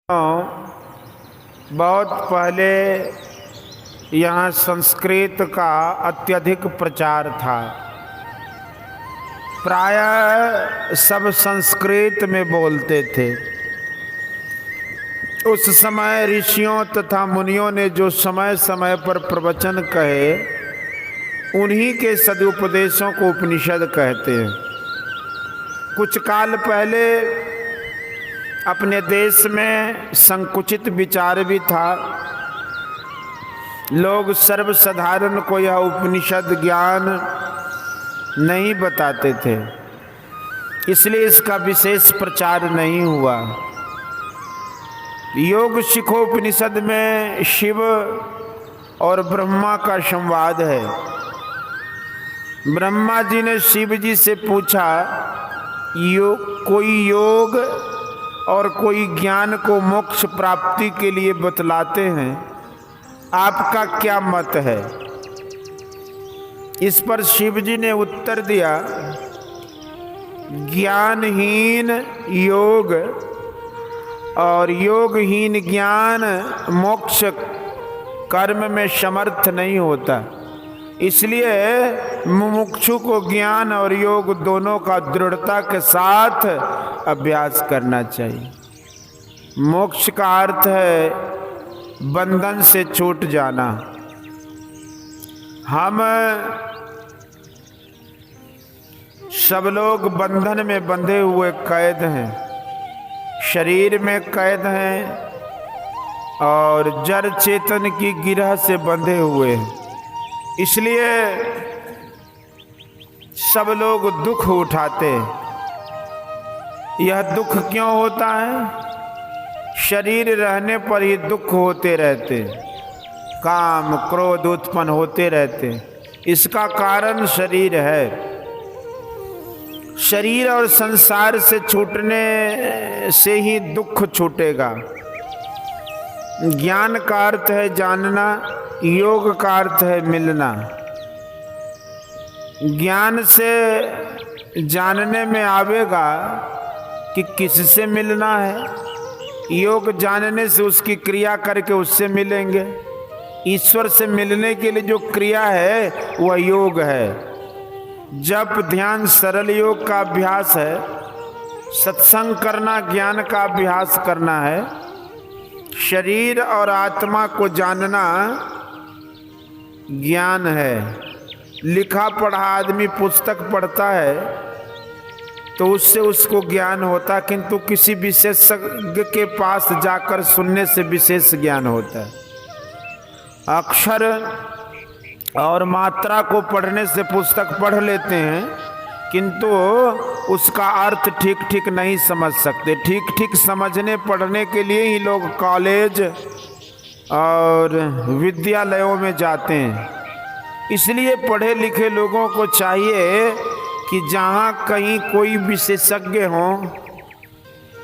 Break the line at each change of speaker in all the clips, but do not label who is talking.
बहुत पहले यहाँ संस्कृत का अत्यधिक प्रचार था। प्रायः सब संस्कृत में बोलते थे। उस समय ऋषियों तथा मुनियों ने जो समय समय पर प्रवचन कहे, उन्हीं के सदुपदेशों को उपनिषद कहते हैं। कुछ काल पहले अपने देश में संकुचित विचार भी था। लोग सर्वसाधारण को यह उपनिषद ज्ञान नहीं बताते थे, इसलिए इसका विशेष प्रचार नहीं हुआ। योग शिखोपनिषद में शिव और ब्रह्मा का संवाद है। ब्रह्मा जी ने शिव जी से पूछा, कोई योग और कोई ज्ञान को मोक्ष प्राप्ति के लिए बतलाते हैं, आपका क्या मत है? इस पर शिव जी ने उत्तर दिया, ज्ञानहीन योग और योगहीन ज्ञान मोक्ष कर्म में समर्थ नहीं होता। इसलिए मुमुक्षु को ज्ञान और योग दोनों का दृढ़ता के साथ अभ्यास करना चाहिए। मोक्ष का अर्थ है बंधन से छूट जाना। हम सब लोग बंधन में बंधे हुए कैद हैं, शरीर में कैद हैं और जड़ चेतन की गिरह से बंधे हुए हैं। इसलिए सब लोग दुख उठाते। यह दुख क्यों होता है? शरीर रहने पर ही दुख होते रहते, काम क्रोध उत्पन्न होते रहते। इसका कारण शरीर है। शरीर और संसार से छूटने से ही दुख छूटेगा। ज्ञान का अर्थ है जानना, योग का अर्थ है मिलना। ज्ञान से जानने में आवेगा कि किससे मिलना है। योग जानने से उसकी क्रिया करके उससे मिलेंगे। ईश्वर से मिलने के लिए जो क्रिया है वह योग है। जप ध्यान सरल योग का अभ्यास है। सत्संग करना ज्ञान का अभ्यास करना है। शरीर और आत्मा को जानना ज्ञान है। लिखा पढ़ा आदमी पुस्तक पढ़ता है तो उससे उसको ज्ञान होता, किंतु किसी विशेषज्ञ के पास जाकर सुनने से विशेष ज्ञान होता है। अक्षर और मात्रा को पढ़ने से पुस्तक पढ़ लेते हैं, किंतु उसका अर्थ ठीक ठीक नहीं समझ सकते। ठीक ठीक समझने पढ़ने के लिए ही लोग कॉलेज और विद्यालयों में जाते हैं। इसलिए पढ़े लिखे लोगों को चाहिए कि जहाँ कहीं कोई विशेषज्ञ हों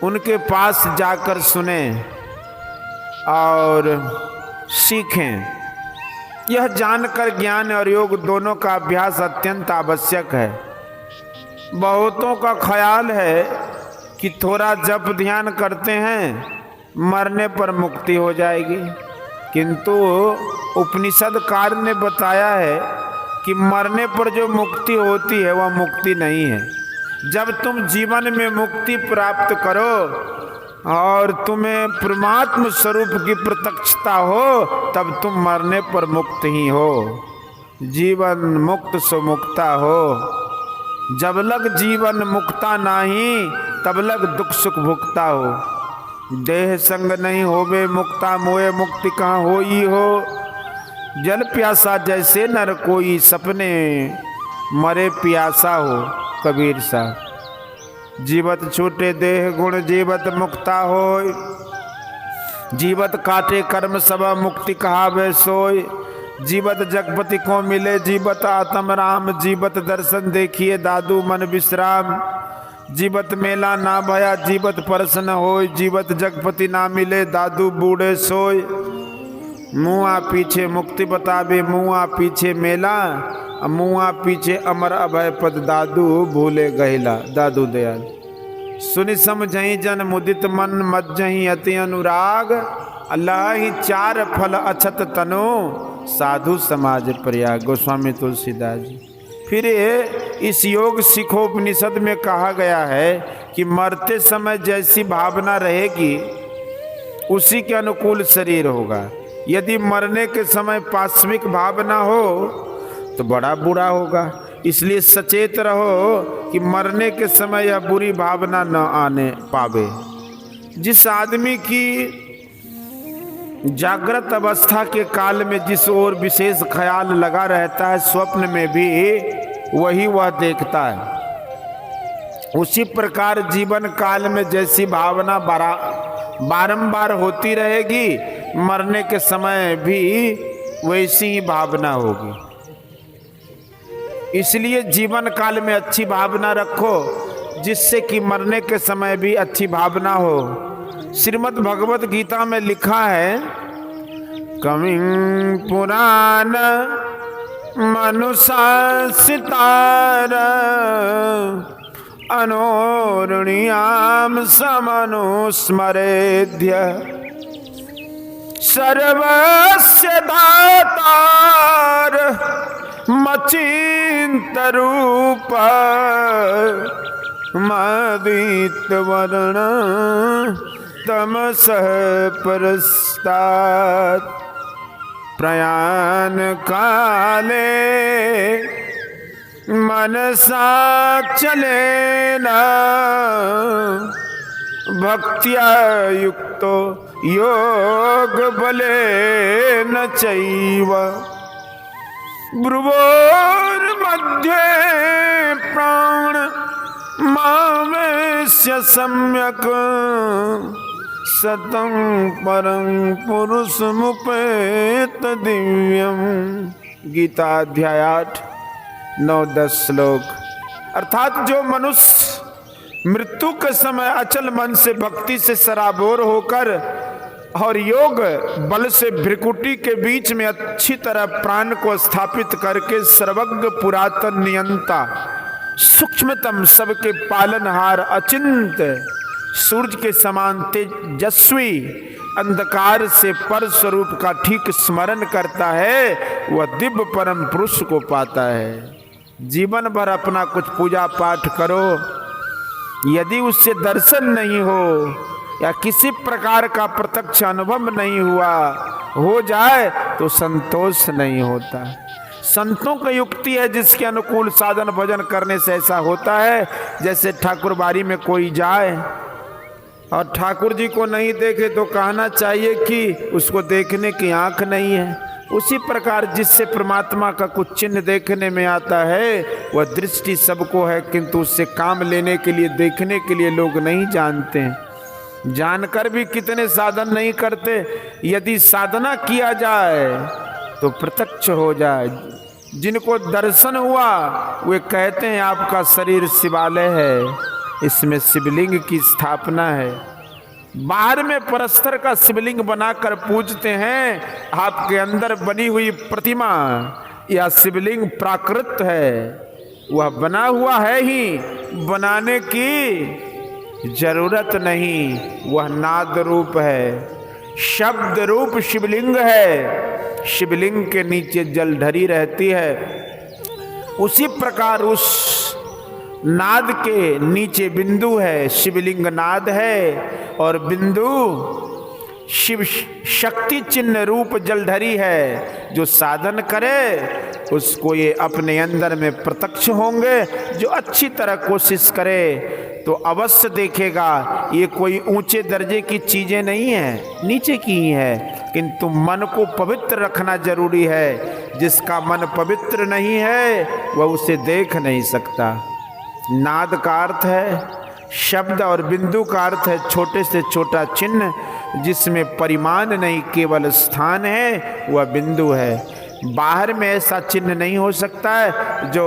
उनके पास जाकर सुने और सीखें। यह जानकर ज्ञान और योग दोनों का अभ्यास अत्यंत आवश्यक है। बहुतों का ख्याल है कि थोड़ा जप ध्यान करते हैं, मरने पर मुक्ति हो जाएगी, किंतु उपनिषदकार ने बताया है कि मरने पर जो मुक्ति होती है वह मुक्ति नहीं है। जब तुम जीवन में मुक्ति प्राप्त करो और तुम्हें परमात्म स्वरूप की प्रत्यक्षता हो, तब तुम मरने पर मुक्त ही हो। जीवन मुक्त सो मुक्ता हो। जब लग जीवन मुक्ता नाही, तब लग दुख सुख भुगता हो। देह संग नहीं होवे मुक्ता मोए, मुक्ति कहाँ होई हो। जल प्यासा जैसे नर कोई, सपने मरे प्यासा हो। कबीर साहब। जीवत छूटे देह गुण, जीवत मुक्ता होय। जीवत काटे कर्म सब, मुक्ति कहावे सोय। जीवत जगपति को मिले, जीवत आत्म राम। जीवत दर्शन देखिए दादू मन विश्राम। जीवत मेला ना भया, जीवत परसन होय। जीवत जगपति ना मिले, दादू बूढ़े सोय। मुआ पीछे मुक्ति बतावे, मुआ पीछे मेला। मुआ पीछे अमर अभय पद, दादू भूले गहिला। दादू दयाल। सुनि समझहि जन मुदित मन मज्जहि अति अनुराग, अल्लाह ही चार फल अछत तनो साधु समाज प्रयाग। गोस्वामी तुलसीदास जी। फिर इस योग सिखोपनिषद में कहा गया है कि मरते समय जैसी भावना रहेगी उसी के अनुकूल शरीर होगा। यदि मरने के समय पाश्विक भावना हो तो बड़ा बुरा होगा। इसलिए सचेत रहो कि मरने के समय यह बुरी भावना न आने पावे। जिस आदमी की जागृत अवस्था के काल में जिस ओर विशेष ख्याल लगा रहता है, स्वप्न में भी वही वह देखता है। उसी प्रकार जीवन काल में जैसी भावना बारंबार होती रहेगी, मरने के समय भी वैसी ही भावना होगी। इसलिए जीवन काल में अच्छी भावना रखो, जिससे कि मरने के समय भी अच्छी भावना हो। श्रीमद् भगवत गीता में लिखा है, कविं पुराण मनुषासितार अनोरणीयाम समनुस्मरेद्य सर्वस्य दातार मचिंत रूप मदित वर्ण तमसः परस्तात् प्रयाण काले मनसा चलेना भक्त्या युक्तो योग बलेन चैव भ्रुवोर्मध्ये प्राण मावेश्य सम्यक सतं परं पुरुषमुपेत दिव्यम। गीता अध्याय 8 9-10 श्लोक। अर्थात जो मनुष्य मृत्यु के समय अचल मन से भक्ति से सराबोर होकर और योग बल से भ्रिकुटी के बीच में अच्छी तरह प्राण को स्थापित करके सर्वज्ञ पुरातन नियंता सूक्ष्मतम सबके पालनहार अचिंत सूर्य के समान तेजस्वी अंधकार से पर स्वरूप का ठीक स्मरण करता है, वह दिव्य परम पुरुष को पाता है। जीवन भर अपना कुछ पूजा पाठ करो, यदि उससे दर्शन नहीं हो या किसी प्रकार का प्रत्यक्ष अनुभव नहीं हुआ हो जाए तो संतोष नहीं होता। संतों की युक्ति है जिसके अनुकूल साधन भजन करने से ऐसा होता है, जैसे ठाकुर बाड़ी में कोई जाए और ठाकुर जी को नहीं देखे तो कहना चाहिए कि उसको देखने की आंख नहीं है। उसी प्रकार जिससे परमात्मा का कुछ चिन्ह देखने में आता है वह दृष्टि सबको है, किंतु उससे काम लेने के लिए देखने के लिए लोग नहीं जानते हैं। जानकर भी कितने साधन नहीं करते। यदि साधना किया जाए तो प्रत्यक्ष हो जाए। जिनको दर्शन हुआ वे कहते हैं आपका शरीर शिवालय है, इसमें शिवलिंग की स्थापना है। बाहर में परस्तर का शिवलिंग बनाकर पूजते हैं, आपके अंदर बनी हुई प्रतिमा या शिवलिंग प्राकृत है, वह बना हुआ है ही, बनाने की जरूरत नहीं। वह नाद रूप है, शब्द रूप शिवलिंग है। शिवलिंग के नीचे जलधरी रहती है। उसी प्रकार उस नाद के नीचे बिंदु है, शिवलिंग नाद है और बिंदु शिव शक्ति चिन्ह रूप जलधरी है। जो साधन करे उसको ये अपने अंदर में प्रत्यक्ष होंगे। जो अच्छी तरह कोशिश करे तो अवश्य देखेगा। ये कोई ऊंचे दर्जे की चीजें नहीं है, नीचे की ही है, किंतु मन को पवित्र रखना जरूरी है। जिसका मन पवित्र नहीं है वह उसे देख नहीं सकता। नाद का अर्थ है शब्द और बिंदु का अर्थ है छोटे से छोटा चिन्ह, जिसमें परिमाण नहीं केवल स्थान है, वह बिंदु है। बाहर में ऐसा चिन्ह नहीं हो सकता है जो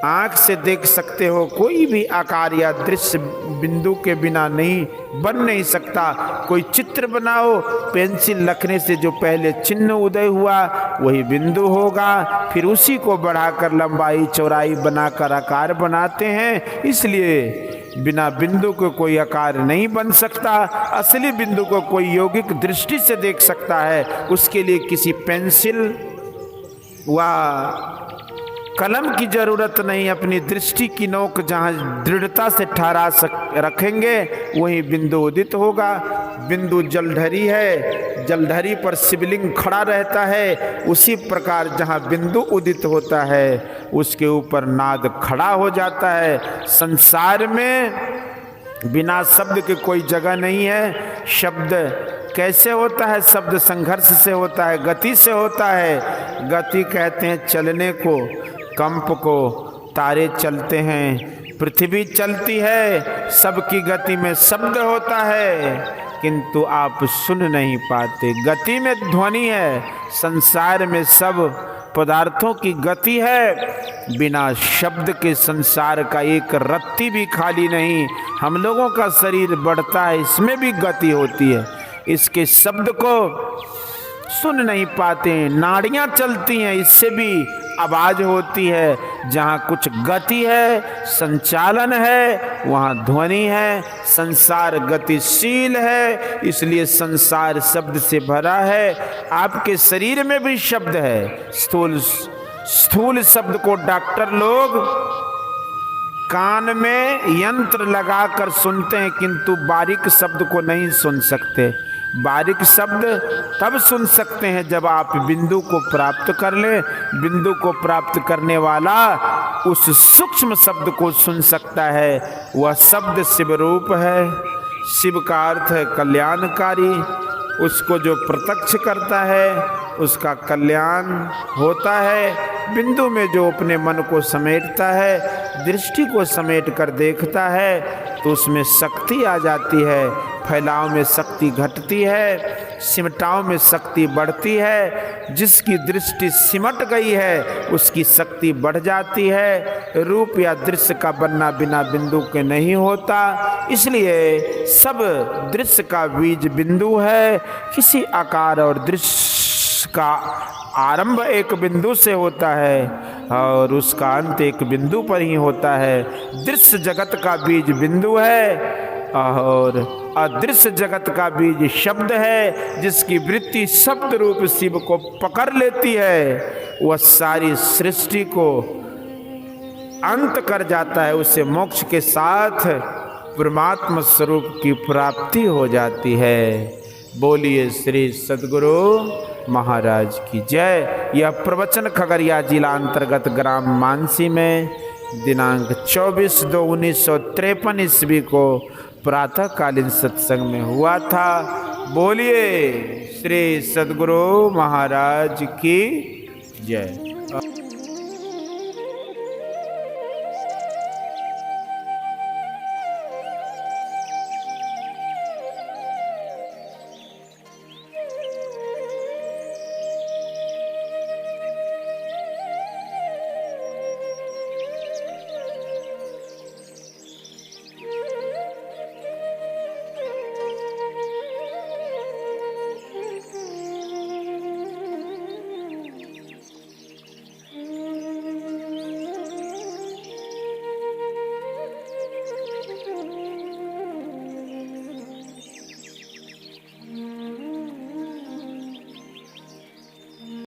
आँख से देख सकते हो। कोई भी आकार या दृश्य बिंदु के बिना नहीं बन नहीं सकता। कोई चित्र बनाओ, पेंसिल रखने से जो पहले चिन्ह उदय हुआ वही बिंदु होगा, फिर उसी को बढ़ाकर लंबाई चौड़ाई बनाकर आकार बनाते हैं। इसलिए बिना बिंदु को कोई आकार नहीं बन सकता। असली बिंदु को कोई यौगिक दृष्टि से देख सकता है, उसके लिए किसी पेंसिल व कलम की जरूरत नहीं। अपनी दृष्टि की नोक जहाँ दृढ़ता से ठहरा रखेंगे वही बिंदु उदित होगा। बिंदु जलधरी है, जलधरी पर शिवलिंग खड़ा रहता है, उसी प्रकार जहाँ बिंदु उदित होता है उसके ऊपर नाद खड़ा हो जाता है। संसार में बिना शब्द के कोई जगह नहीं है। शब्द कैसे होता है? शब्द संघर्ष से होता है, गति से होता है। गति कहते हैं चलने को, कंप को। तारे चलते हैं, पृथ्वी चलती है, सबकी गति में शब्द होता है, किंतु आप सुन नहीं पाते। गति में ध्वनि है। संसार में सब पदार्थों की गति है। बिना शब्द के संसार का एक रत्ती भी खाली नहीं। हम लोगों का शरीर बढ़ता है, इसमें भी गति होती है, इसके शब्द को सुन नहीं पाते। नाड़ियाँ चलती हैं, इससे भी आवाज होती है। जहाँ कुछ गति है, संचालन है, वहाँ ध्वनि है। संसार गतिशील है, इसलिए संसार शब्द से भरा है। आपके शरीर में भी शब्द है। स्थूल शब्द को डॉक्टर लोग कान में यंत्र लगाकर सुनते हैं, किंतु बारीक शब्द को नहीं सुन सकते। बारीक शब्द तब सुन सकते हैं जब आप बिंदु को प्राप्त कर लें। बिंदु को प्राप्त करने वाला उस सूक्ष्म शब्द को सुन सकता है। वह शब्द शिव रूप है। शिव का अर्थ है कल्याणकारी। उसको जो प्रत्यक्ष करता है उसका कल्याण होता है। बिंदु में जो अपने मन को समेटता है, दृष्टि को समेट कर देखता है, तो उसमें शक्ति आ जाती है। फैलाव में शक्ति घटती है, सिमटाव में शक्ति बढ़ती है। जिसकी दृष्टि सिमट गई है उसकी शक्ति बढ़ जाती है। रूप या दृश्य का बनना बिना बिंदु के नहीं होता, इसलिए सब दृश्य का बीज बिंदु है। किसी आकार और दृश्य का आरंभ एक बिंदु से होता है और उसका अंत एक बिंदु पर ही होता है। दृश्य जगत का बीज बिंदु है और अदृश्य जगत का बीज शब्द है। जिसकी वृत्ति शब्द रूप शिव को पकड़ लेती है वह सारी सृष्टि को अंत कर जाता है। उसे मोक्ष के साथ परमात्मा स्वरूप की प्राप्ति हो जाती है। बोलिए श्री सद्गुरु महाराज की जय। यह प्रवचन खगड़िया जिला अंतर्गत ग्राम मानसी में दिनांक 24/2/1953 ईस्वी को प्रातःकालीन सत्संग में हुआ था। बोलिए श्री सद्गुरु महाराज की जय।